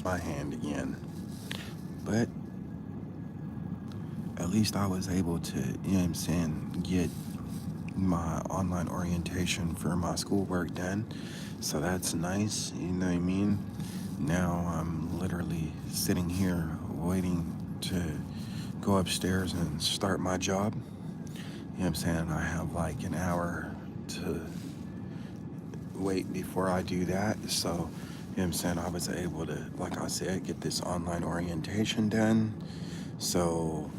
bruised my hand again. But at least I was able to, get my online orientation for my schoolwork done. So that's nice, you know what I mean? Now I'm literally sitting here waiting to go upstairs and start my job. I have like an hour to wait before I do that. So, I was able to, like I said, get this online orientation done. So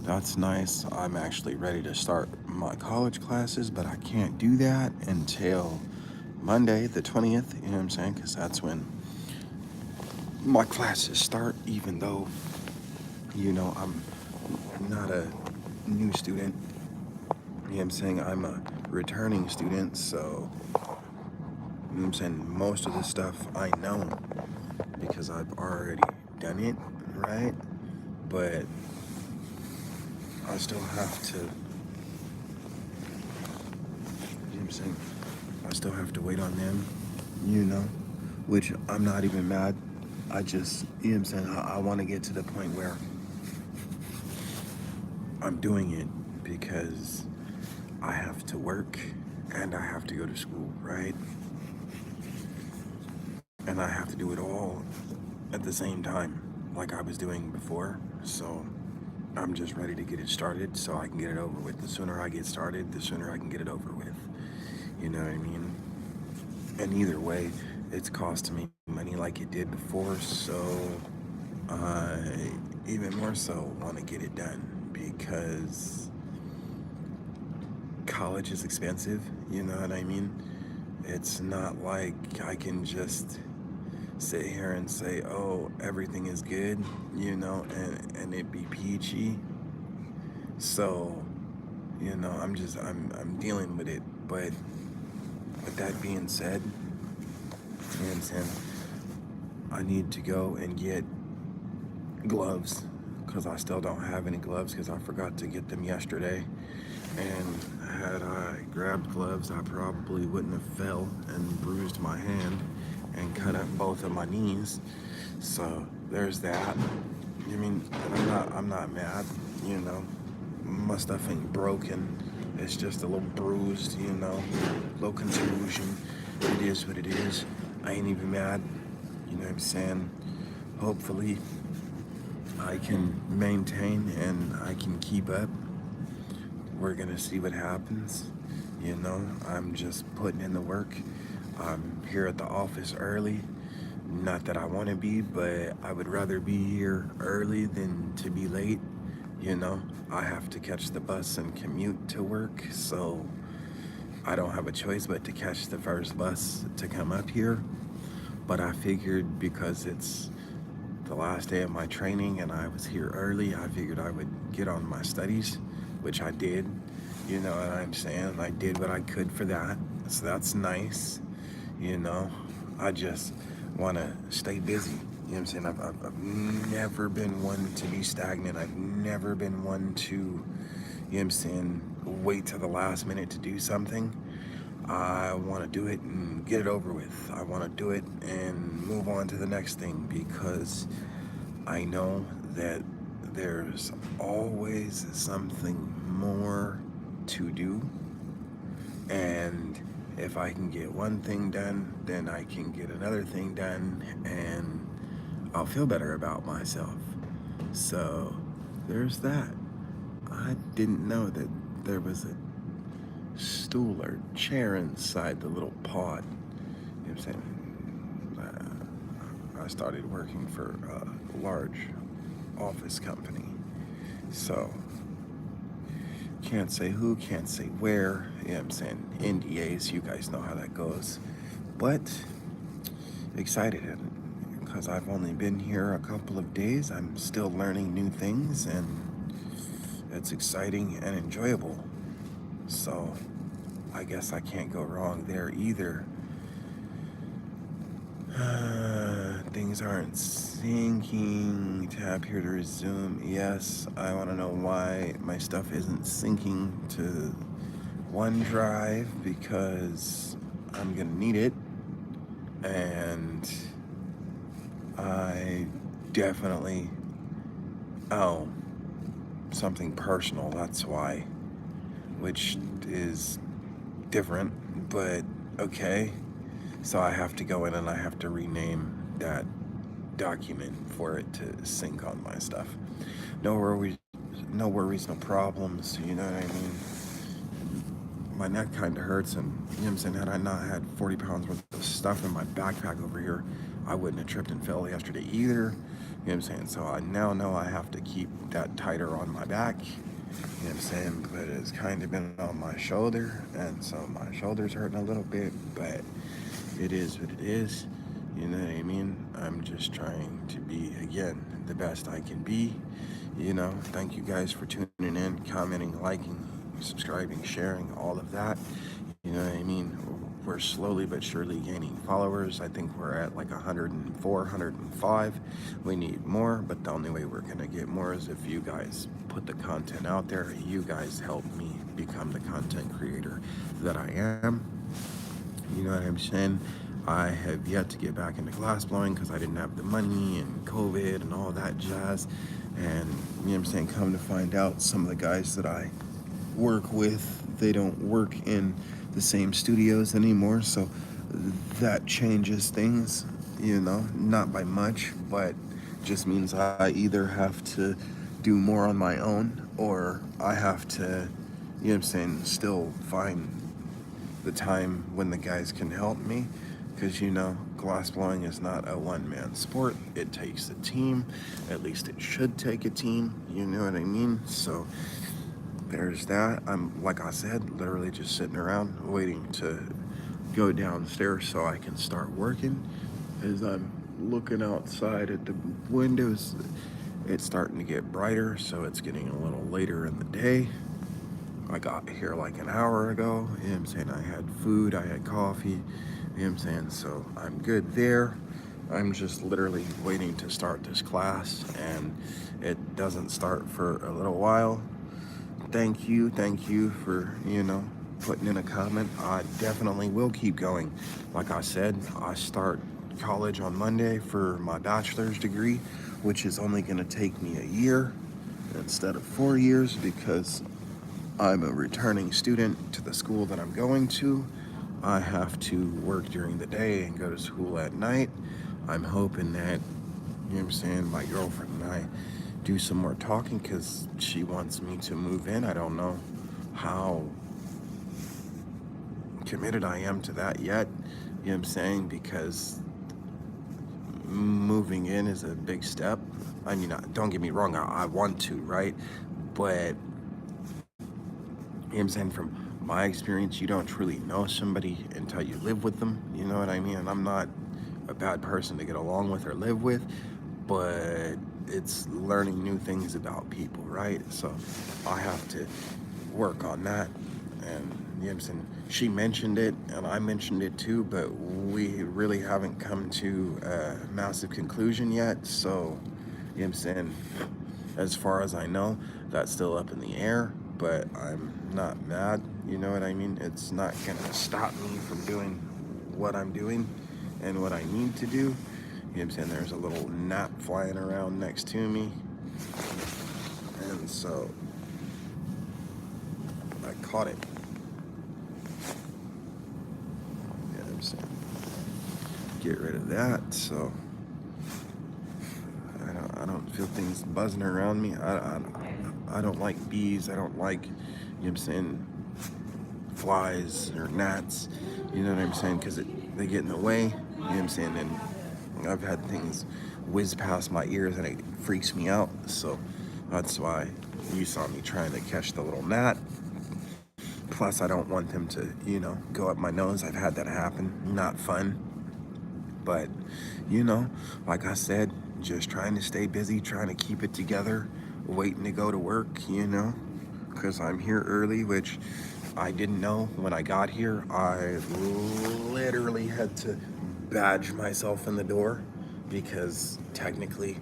that's nice. I'm actually ready to start my college classes, but I can't do that until Monday, the 20th, because that's when my classes start, even though, I'm not a new student. I'm a returning student, so, most of the stuff I know because I've already done it, right? But I still have to, I still have to wait on them, which I'm not even mad. I just, I want to get to the point where I'm doing it because I have to work and I have to go to school, right? And I have to do it all at the same time, like I was doing before. So I'm just ready to get it started so I can get it over with. The sooner I get started, the sooner I can get it over with. You know what I mean? And either way, it's costing me money like it did before, so I even more so want to get it done because college is expensive, you know what I mean? It's not like I can just sit here and say, oh, everything is good, and it be peachy. So, I'm dealing with it. But with that being said, I need to go and get gloves because I still don't have any gloves because I forgot to get them yesterday. And had I grabbed gloves, I probably wouldn't have fell and bruised my hand and cut up both of my knees. So there's that. I'm not mad, My stuff ain't broken. It's just a little bruised, little contusion. It is what it is. I ain't even mad. You know what I'm saying? Hopefully I can maintain and I can keep up. We're gonna see what happens. I'm just putting in the work. I'm here at the office early. Not that I want to be, but I would rather be here early than to be late. I have to catch the bus and commute to work, so I don't have a choice but to catch the first bus to come up here. But I figured because it's the last day of my training and I was here early, I figured I would get on my studies, which I did. You know what I'm saying? I did what I could for that. So that's nice. I just want to stay busy. I've never been one to be stagnant. I've never been one to, wait till the last minute to do something. I want to do it and get it over with. I want to do it and move on to the next thing because I know that there's always something more to do. And if I can get one thing done, then I can get another thing done and I'll feel better about myself. So there's that. I didn't know that there was a stool or chair inside the little pod. You know what I'm saying? I started working for a large office company. So can't say who, can't say where. NDAs, you guys know how that goes. But excited because I've only been here a couple of days. I'm still learning new things and it's exciting and enjoyable. So I guess I can't go wrong there either. Things aren't syncing. Tap here to resume. Yes, I want to know why my stuff isn't syncing to OneDrive because I'm gonna need it, and I definitely owe something personal, that's why, which is different, but okay. So I have to go in and I have to rename that document for it to sync on my stuff. No worries, no worries, no problems, you know what I mean? My neck kind of hurts, and you know what I'm saying, had I not had 40 pounds worth of stuff in my backpack over here, I wouldn't have tripped and fell yesterday either. You know what I'm saying? So I now know I have to keep that tighter on my back. You know what I'm saying? But it's kind of been on my shoulder, and so my shoulder's hurting a little bit, but it is what it is. You know what I mean? I'm just trying to be, again, the best I can be. You know, thank you guys for tuning in, commenting, liking, subscribing, sharing, all of that. You know what I mean? We're slowly but surely gaining followers. I think we're at like 104, 105. We need more, but the only way we're gonna get more is if you guys put the content out there. You guys help me become the content creator that I am. You know what I'm saying? I have yet to get back into glass blowing because I didn't have the money and COVID and all that jazz. And you know what I'm saying? Come to find out, some of the guys that I work with, they don't work in the same studios anymore. So that changes things, you know, not by much, but just means I either have to do more on my own or I have to, you know what I'm saying, still find the time when the guys can help me, because you know, glass blowing is not a one-man sport. It takes a team. At least it should take a team, you know what I mean? So there's that. I'm, like I said, literally just sitting around waiting to go downstairs so I can start working. As I'm looking outside at the windows, it's starting to get brighter, so it's getting a little later in the day. I got here like an hour ago, you know what I'm saying? I had food, I had coffee, you know what I'm saying? So I'm good there. I'm just literally waiting to start this class, and it doesn't start for a little while. Thank you for, you know, putting in a comment. I definitely will keep going. Like I said, I start college on Monday for my bachelor's degree, which is only gonna take me a year instead of 4 years because I'm a returning student to the school that I'm going to. I have to work during the day and go to school at night. I'm hoping that, you know what I'm saying, my girlfriend and I do some more talking because she wants me to move in. I don't know how committed I am to that yet, you know what I'm saying, because moving in is a big step. I mean, don't get me wrong, I want to, right? But you know what I'm saying, from my experience, you don't truly know somebody until you live with them, you know what I mean? And I'm not a bad person to get along with or live with, but it's learning new things about people, right? So I have to work on that. And you know what I'm saying, she mentioned it and I mentioned it too, but we really haven't come to a massive conclusion yet. So, you know what I'm saying, as far as I know, that's still up in the air, but I'm not mad, you know what I mean? It's not gonna stop me from doing what I'm doing and what I need to do. You know what I'm saying? There's a little gnat flying around next to me, and so I caught it. You know what I'm saying? Get rid of that, so I don't feel things buzzing around me. I don't like bees. I don't like, you know what I'm saying, flies or gnats. You know what I'm saying? Because they get in the way. You know what I'm saying? And I've had things whiz past my ears and it freaks me out. So that's why you saw me trying to catch the little gnat. Plus, I don't want them to, you know, go up my nose. I've had that happen. Not fun. But, you know, like I said, just trying to stay busy, trying to keep it together, waiting to go to work, you know, because I'm here early, which I didn't know when I got here. I literally had to badge myself in the door because technically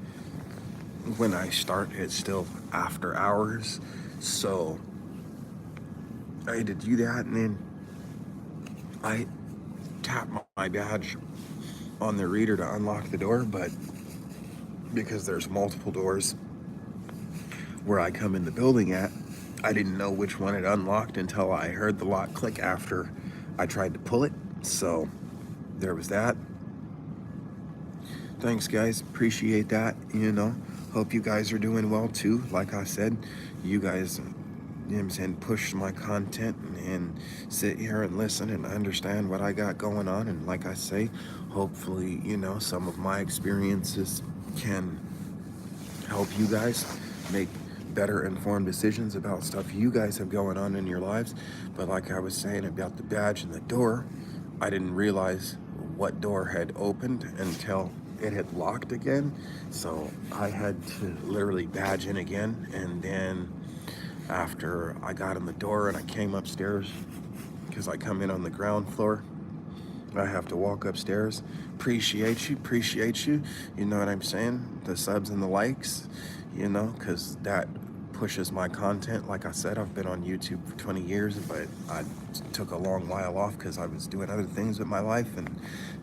when I start, it's still after hours. So I had to do that, and then I tapped my badge on the reader to unlock the door, but because there's multiple doors where I come in the building at. I didn't know which one had unlocked until I heard the lock click after I tried to pull it. So there was that. Thanks, guys. Appreciate that. Hope you guys are doing well too. Like I said, you guys, what I'm saying, push my content and sit here and listen and understand what I got going on. And like I say, hopefully, some of my experiences can help you guys make better informed decisions about stuff you guys have going on in your lives. But like I was saying about the badge and the door, I didn't realize what door had opened until it had locked again. So I had to literally badge in again. And then after I got in the door and I came upstairs, because I come in on the ground floor, I have to walk upstairs. Appreciate you. You know what I'm saying? The subs and the likes, because that pushes my content. Like I said, I've been on YouTube for 20 years, but I took a long while off because I was doing other things with my life, and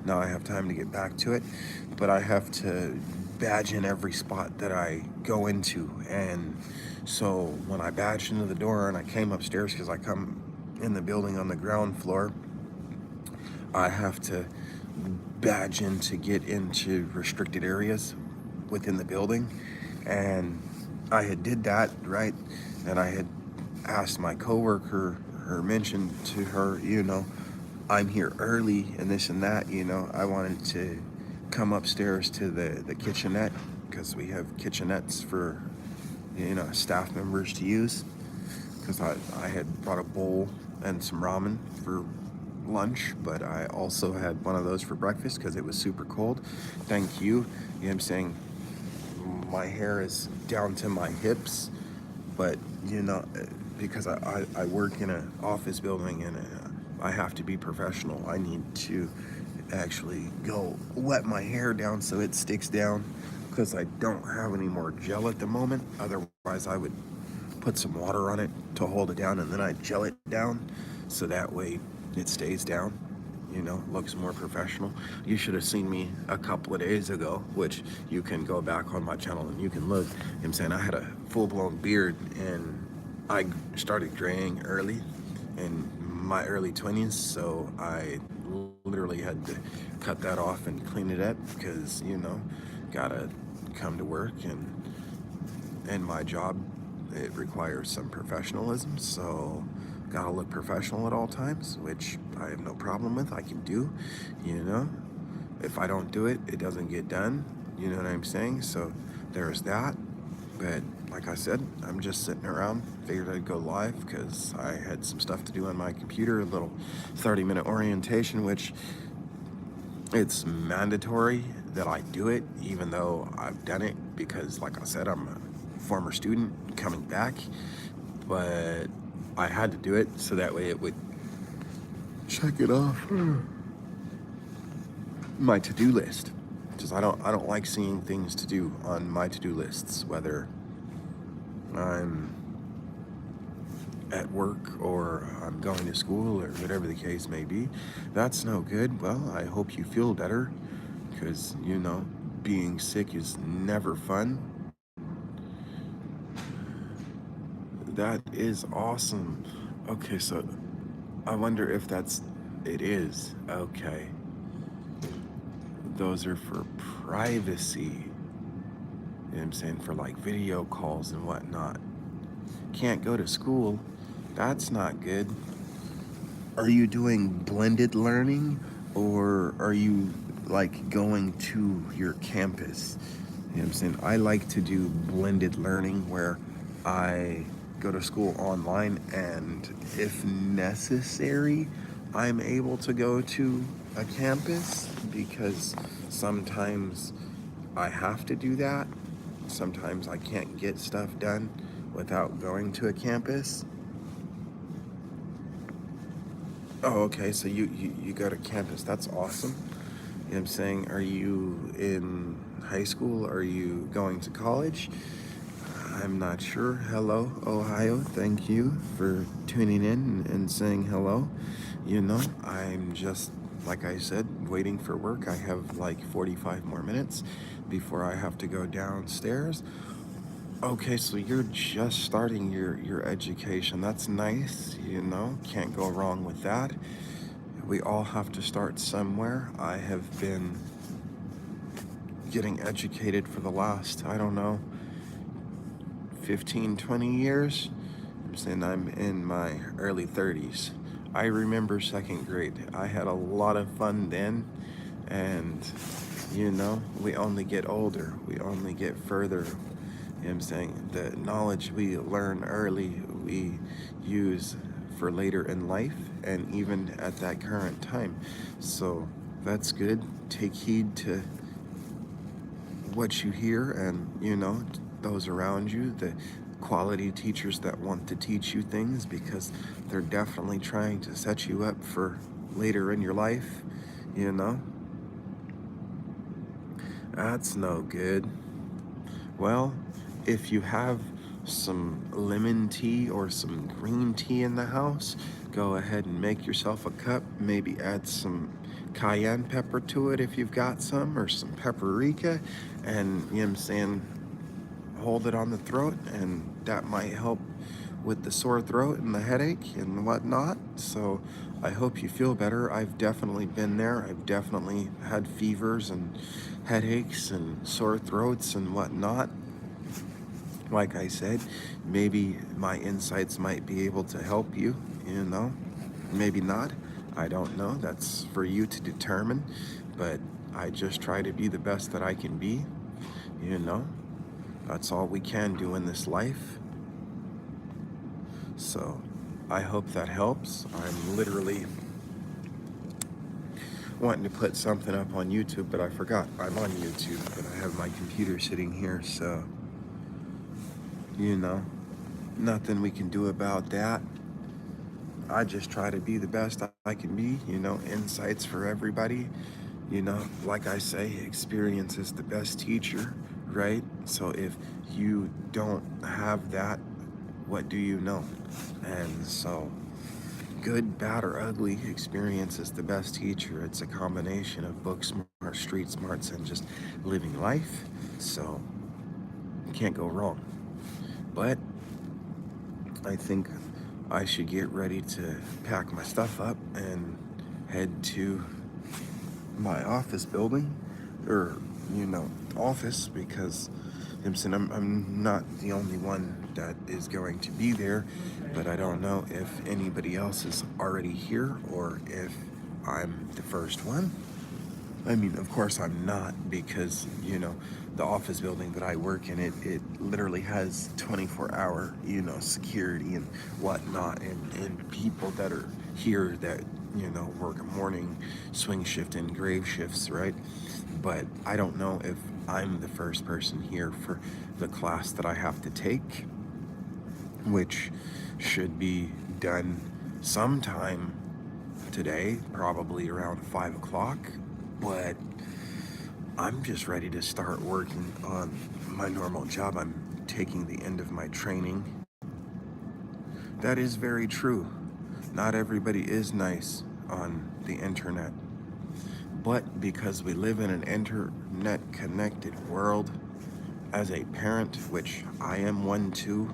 now I have time to get back to it. But I have to badge in every spot that I go into. And so when I badged into the door and I came upstairs, because I come in the building on the ground floor, I have to badge in to get into restricted areas within the building. And I had did that, right? And I had asked my coworker or mentioned to her, I'm here early and this and that, I wanted to come upstairs to the kitchenette, because we have kitchenettes for, staff members to use. Because I had brought a bowl and some ramen for lunch, but I also had one of those for breakfast because it was super cold. Thank you. You know what I'm saying? My hair is down to my hips, but because I work in an office building and I have to be professional, I need to actually go let my hair down so it sticks down, because I don't have any more gel at the moment. Otherwise I would put some water on it to hold it down, and then I gel it down so that way it stays down, looks more professional. You should have seen me a couple of days ago, which you can go back on my channel and you can look. I'm saying I had a full-blown beard, and I started graying early in my early 20s, so I literally had to cut that off and clean it up because, gotta come to work, and my job, it requires some professionalism, so gotta look professional at all times, which I have no problem with. I can do, if I don't do it, it doesn't get done, you know what I'm saying? So there's that. But like I said, I'm just sitting around. Figured I'd go live because I had some stuff to do on my computer, a little 30-minute orientation, which it's mandatory that I do it, even though I've done it because, like I said, I'm a former student coming back. But I had to do it so that way it would check it off my to-do list. Because I don't like seeing things to do on my to-do lists, whether I'm at work or I'm going to school or whatever the case may be. That's no good. Well, I hope you feel better, because being sick is never fun. That is awesome. Okay, so I wonder if it is. Okay. Those are for privacy. You know what I'm saying? For like video calls and whatnot. Can't go to school. That's not good. Are you doing blended learning, or are you like going to your campus? You know what I'm saying? I like to do blended learning where I go to school online, and if necessary, I'm able to go to a campus, because sometimes I have to do that. Sometimes I can't get stuff done without going to a campus. Oh, okay, so you go to campus. That's awesome. You know what I'm saying? Are you in high school? Are you going to college? I'm not sure. Hello, Ohio. Thank you for tuning in and saying hello. I'm just, like I said, waiting for work. I have like 45 more minutes before I have to go downstairs. Okay, so you're just starting your education. That's nice, can't go wrong with that. We all have to start somewhere. I have been getting educated for the last, I don't know, 15, 20 years. I'm saying I'm in my early 30s. I remember second grade. I had a lot of fun then, and we only get older, we only get further. I'm saying the knowledge we learn early, we use for later in life and even at that current time. So that's good. Take heed to what you hear and, those around you, the quality teachers that want to teach you things, because they're definitely trying to set you up for later in your life, you know. That's no good. Well, if you have some lemon tea or some green tea in the house, go ahead and make yourself a cup. Maybe add some cayenne pepper to it if you've got some, or some paprika, and I'm saying, hold it on the throat, and that might help with the sore throat and the headache and whatnot. So I hope you feel better. I've definitely been there. I've definitely had fevers and headaches and sore throats and whatnot. Like I said, maybe my insights might be able to help you, maybe not. I don't know. That's for you to determine. But I just try to be the best that I can be, That's all we can do in this life. So I hope that helps. I'm literally wanting to put something up on YouTube, but I forgot I'm on YouTube, but I have my computer sitting here, so nothing we can do about that. I just try to be the best I can be, insights for everybody. Like I say, experience is the best teacher, right? So if you don't have that, what do you know? And so, good, bad, or ugly, experience is the best teacher. It's a combination of book smart, street smarts, and just living life. So, you can't go wrong. But I think I should get ready to pack my stuff up and head to my office building, or office, because I'm not the only one that is going to be there, but I don't know if anybody else is already here or if I'm the first one. I mean, of course I'm not, because the office building that I work in, it literally has 24-hour security and whatnot, and people that are here that work a morning swing shift and grave shifts, right? But I don't know if I'm the first person here for the class that I have to take, which should be done sometime today, probably around 5 o'clock. But I'm just ready to start working on my normal job. I'm taking the end of my training. That is very true. Not everybody is nice on the internet. But because we live in an internet-connected world, as a parent, which I am one too,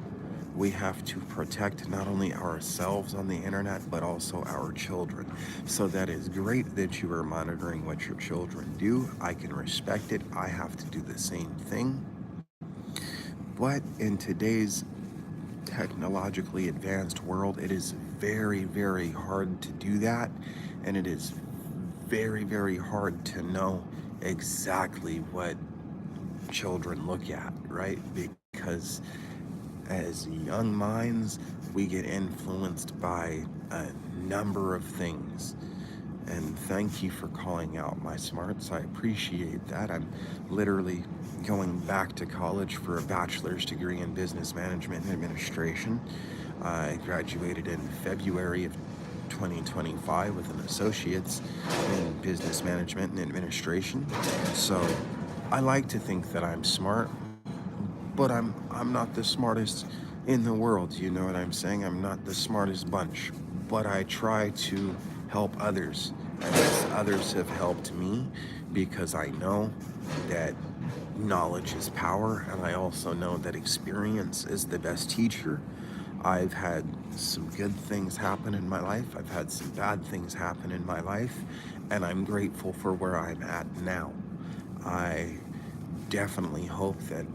we have to protect not only ourselves on the internet, but also our children. So that is great that you are monitoring what your children do. I can respect it. I have to do the same thing. But in today's technologically advanced world, it is very, very hard to do that. And it is very, very hard to know exactly what children look at, right? Because as young minds, we get influenced by a number of things. And thank you for calling out my smarts. I appreciate that. I'm literally going back to college for a bachelor's degree in business management and administration. I graduated in February of 2025 with an associate's in business management and administration. So I like to think that I'm smart, but I'm not the smartest in the world, you know what I'm saying? I'm not the smartest bunch, but I try to help others And yes, others have helped me because I know that knowledge is power, and I also know that experience is the best teacher. I've had some good things happen in my life, I've had some bad things happen in my life, and I'm grateful for where I'm at now. I definitely hope that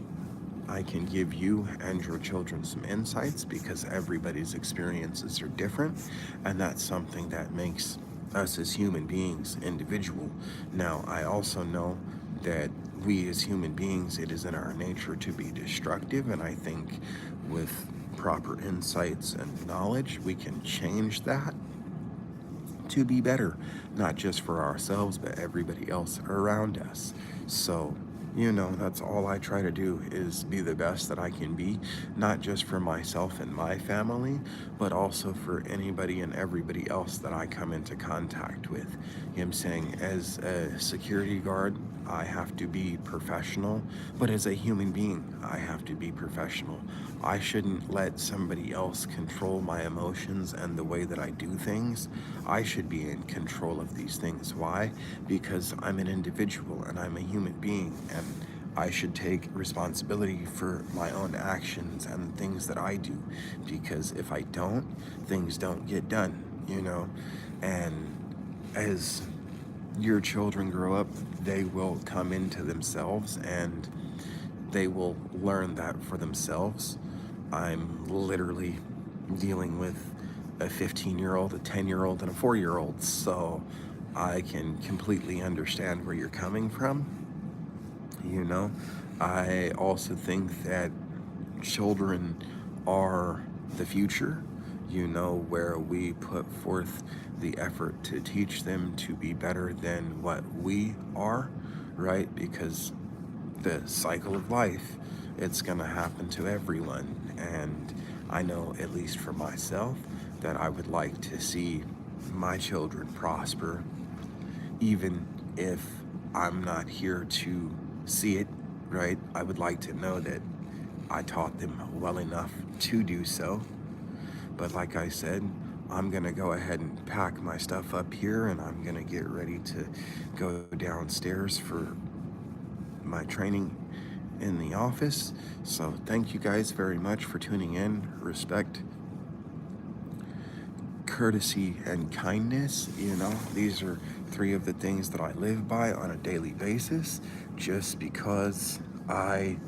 I can give you and your children some insights, because everybody's experiences are different, and that's something that makes us as human beings individual. Now, I also know that we as human beings, it is in our nature to be destructive, and I think with proper insights and knowledge, we can change that to be better, not just for ourselves, but everybody else around us. So, that's all I try to do, is be the best that I can be, not just for myself and my family, but also for anybody and everybody else that I come into contact with. I'm saying, as a security guard, I have to be professional, but as a human being, I have to be professional. I shouldn't let somebody else control my emotions and the way that I do things. I should be in control of these things. Why? Because I'm an individual and I'm a human being, and I should take responsibility for my own actions and things that I do, because if I don't, things don't get done. And as your children grow up, they will come into themselves and they will learn that for themselves. I'm literally dealing with a 15-year-old, a 10-year-old, and a 4-year-old, so I can completely understand where you're coming from. I also think that children are the future, where we put forth the effort to teach them to be better than what we are, right? Because the cycle of life, it's going to happen to everyone. And I know, at least for myself, that I would like to see my children prosper, even if I'm not here to see it, right? I would like to know that I taught them well enough to do so. But like I said, I'm gonna go ahead and pack my stuff up here, and I'm gonna get ready to go downstairs for my training in the office. So thank you guys very much for tuning in. Respect, courtesy, and kindness. These are three of the things that I live by on a daily basis, just because I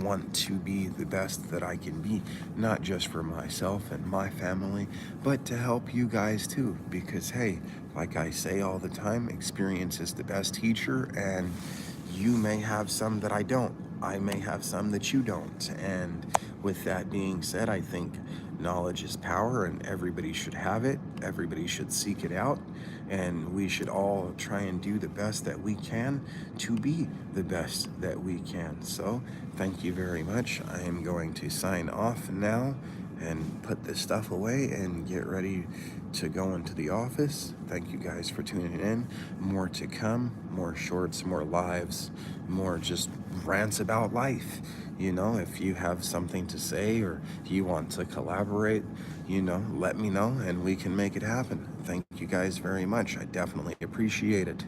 want to be the best that I can be, not just for myself and my family, but to help you guys too. Because hey, like I say all the time, experience is the best teacher, and you may have some that I don't. I may have some that you don't. And with that being said, I think knowledge is power, and everybody should have it. Everybody should seek it out. And we should all try and do the best that we can to be the best that we can. So, thank you very much. I am going to sign off now and put this stuff away and get ready to go into the office. Thank you guys for tuning in. More to come, more shorts, more lives, more just rants about life. If you have something to say or you want to collaborate, let me know and we can make it happen. Thank you guys very much. I definitely appreciate it.